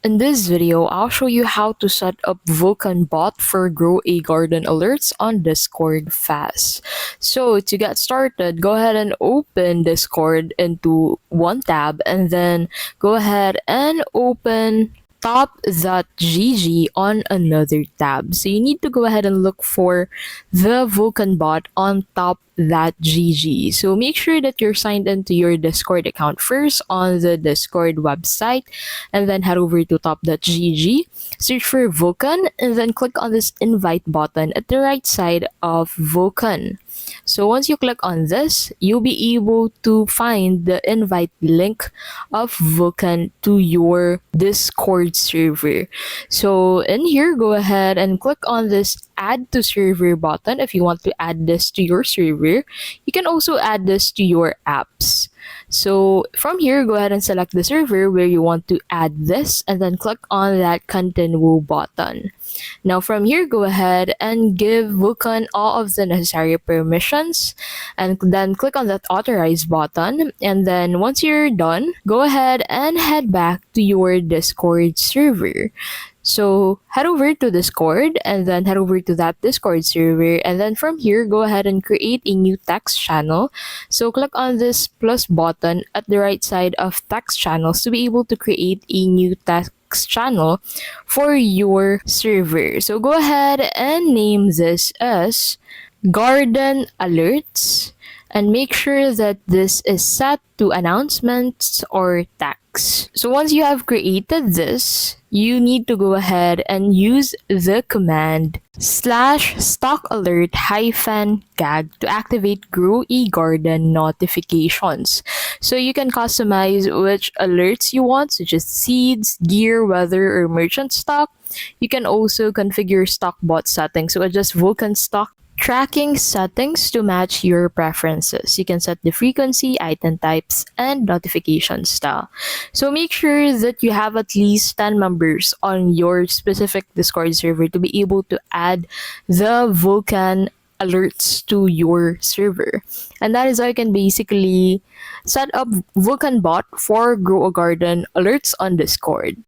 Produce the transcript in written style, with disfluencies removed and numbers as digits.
In this video, I'll show you how to set up Vulcan Bot for Grow a Garden alerts on Discord fast. So to get started, go ahead and open Discord into one tab and then go ahead and open top.gg on another tab. So you need to go ahead and look for the Vulcan Bot on top.gg. So make sure that you're signed into your Discord account first on the Discord website and then head over to top.gg, search for Vulcan, and then click on this invite button at the right side of Vulcan. So once you click on this, you'll be able to find the invite link of Vulcan to your Discord server. So in here, go ahead and click on this add to server button if you want to add this to your server. You can also add this to your apps. So from here, go ahead and select the server where you want to add this and then click on that continue button. Now from here, go ahead and give Vulcan all of the necessary permissions and then click on that authorize button. And then once you're done, go ahead and head back to your Discord server. So head over to Discord and then head over to that Discord server, and then from here go ahead and create a new text channel. So click on this plus button at the right side of text channels to be able to create a new text channel for your server. So go ahead and name this as Garden Alerts and make sure that this is set to announcements or tags. So once you have created this, you need to go ahead and use the command /stockalert-gag to activate Grow a Garden notifications. So you can customize which alerts you want, such as seeds, gear, weather, or merchant stock. You can also configure stock bot settings, so adjust Vulcan stock tracking settings to match your preferences. You can set the frequency, item types, and notification style. So make sure that you have at least 10 members on your specific Discord server to be able to add the Vulcan alerts to your server. And that is how you can basically set up Vulcan Bot for Grow a Garden alerts on Discord.